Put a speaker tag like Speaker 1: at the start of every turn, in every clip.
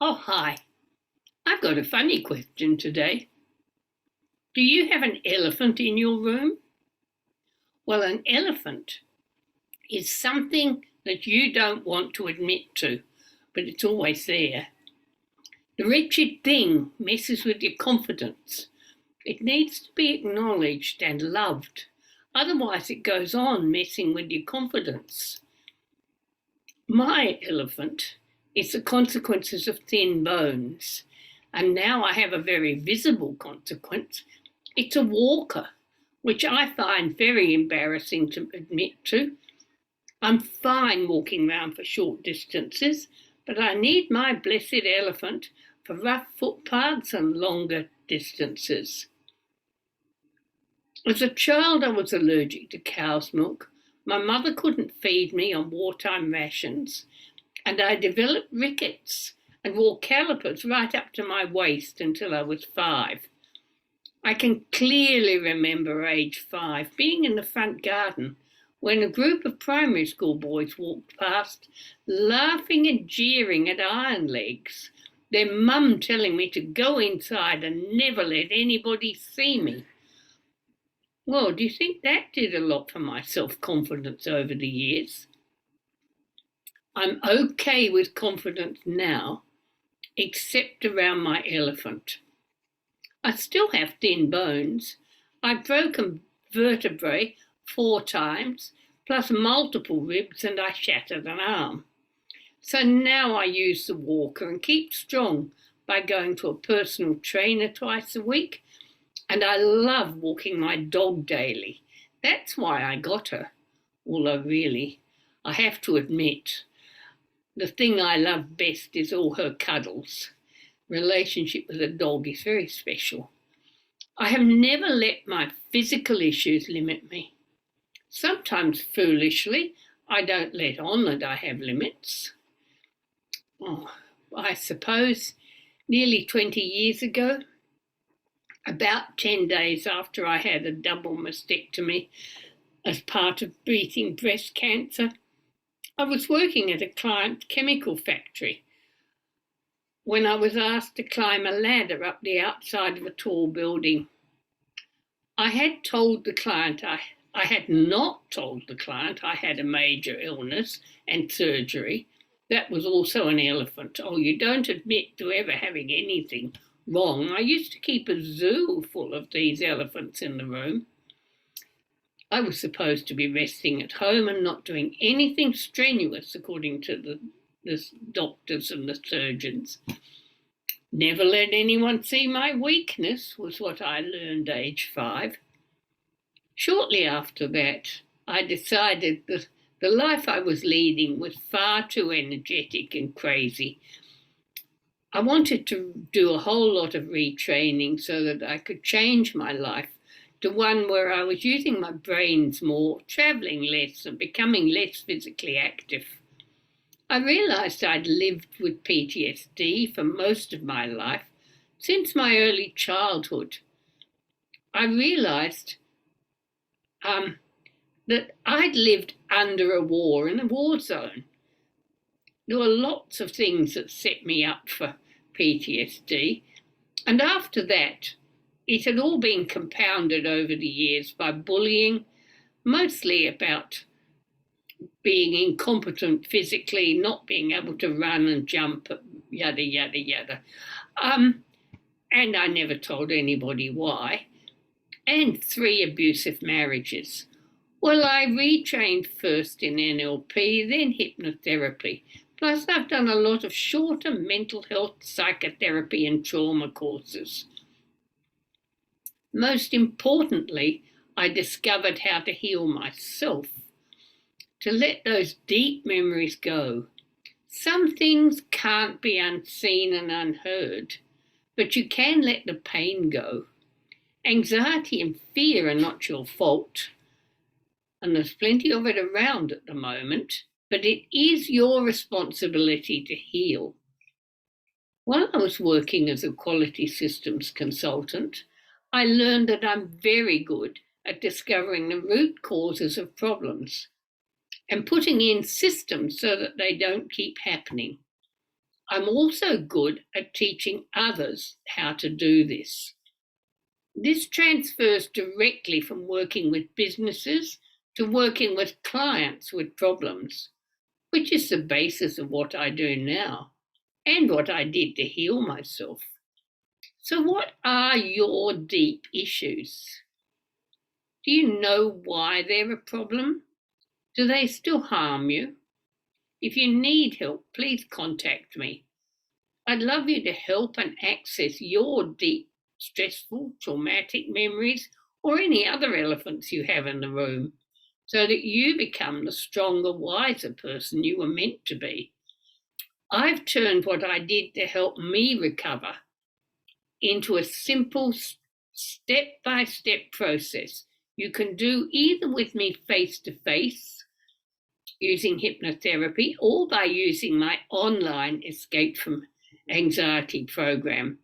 Speaker 1: Oh, hi. I've got a funny question today. Do you have an elephant in your room? Well, an elephant is something that you don't want to admit to, but it's always there. The wretched thing messes with your confidence. It needs to be acknowledged and loved. Otherwise, it goes on messing with your confidence. My elephant is the consequences of thin bones. And now I have a very visible consequence. It's a walker, which I find very embarrassing to admit to. I'm fine walking round for short distances, but I need my blessed elephant for rough footpaths and longer distances. As a child, I was allergic to cow's milk. My mother couldn't feed me on wartime rations, and I developed rickets and wore calipers right up to my waist until I was 5. I can clearly remember age 5 being in the front garden when a group of primary school boys walked past, laughing and jeering at iron legs, their mum telling me to go inside and never let anybody see me. Well, do you think that did a lot for my self-confidence over the years? I'm okay with confidence now, except around my elephant. I still have thin bones. I've broken vertebrae 4 times, plus multiple ribs, and I shattered an arm. So now I use the walker and keep strong by going to a personal trainer twice a week. And I love walking my dog daily. That's why I got her. Although really, I have to admit, the thing I love best is all her cuddles. Relationship with a dog is very special. I have never let my physical issues limit me. Sometimes foolishly, I don't let on that I have limits. I suppose nearly 20 years ago, about 10 days after I had a double mastectomy as part of beating breast cancer, I was working at a client chemical factory when I was asked to climb a ladder up the outside of a tall building. I had told the client I had not told the client I had a major illness and surgery. That was also an elephant. Oh, you don't admit to ever having anything wrong. I used to keep a zoo full of these elephants in the room. I was supposed to be resting at home and not doing anything strenuous, according to the doctors and the surgeons. Never let anyone see my weakness was what I learned age 5. Shortly after that, I decided that the life I was leading was far too energetic and crazy. I wanted to do a whole lot of retraining so that I could change my life to one where I was using my brains more, travelling less, and becoming less physically active. I realised I'd lived with PTSD for most of my life, since my early childhood. I realised that I'd lived under a war in a war zone. There were lots of things that set me up for PTSD, and after that, it had all been compounded over the years by bullying, mostly about being incompetent physically, not being able to run and jump, yada, yada, yada. And I never told anybody why. And 3 abusive marriages. Well, I retrained first in NLP, then hypnotherapy. Plus, I've done a lot of shorter mental health, psychotherapy, and trauma courses. Most importantly, I discovered how to heal myself, to let those deep memories go. Some things can't be unseen and unheard, but you can let the pain go. Anxiety and fear are not your fault, and there's plenty of it around at the moment, but it is your responsibility to heal. While I was working as a quality systems consultant, I learned that I'm very good at discovering the root causes of problems and putting in systems so that they don't keep happening. I'm also good at teaching others how to do this. This transfers directly from working with businesses to working with clients with problems, which is the basis of what I do now and what I did to heal myself. So, what are your deep issues? Do you know why they're a problem? Do they still harm you? If you need help, please contact me. I'd love you to help and access your deep, stressful, traumatic memories or any other elephants you have in the room so that you become the stronger, wiser person you were meant to be. I've turned what I did to help me recover into a simple step-by-step process you can do either with me face-to-face using hypnotherapy or by using my online Escape from Anxiety program.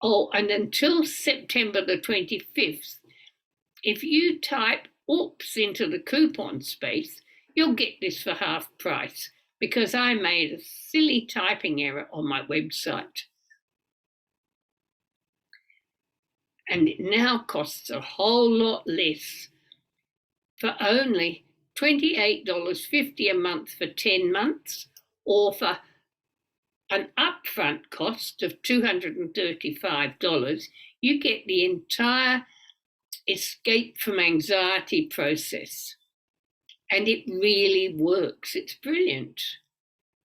Speaker 1: Oh, and until September the 25th, if you type "oops" into the coupon space, you'll get this for half price because I made a silly typing error on my website. And it now costs a whole lot less for only $28.50 a month for 10 months, or for an upfront cost of $235, you get the entire Escape from Anxiety process. And it really works. It's brilliant.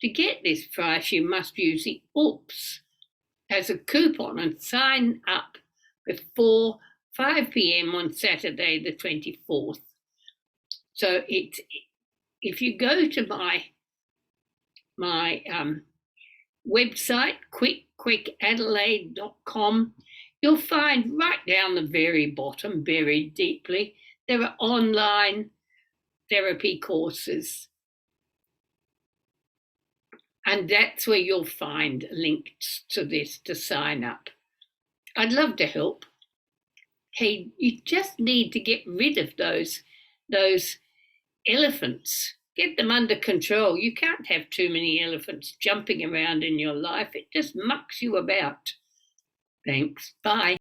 Speaker 1: To get this price, you must use the oops as a coupon and sign up before 5 p.m. on Saturday the 24th. So if you go to my website, quickadelaide.com, you'll find right down the very bottom, buried deeply, there are online therapy courses. And that's where you'll find links to this to sign up. I'd love to help. Hey, you just need to get rid of those elephants. Get them under control. You can't have too many elephants jumping around in your life. It just mucks you about. Thanks. Bye.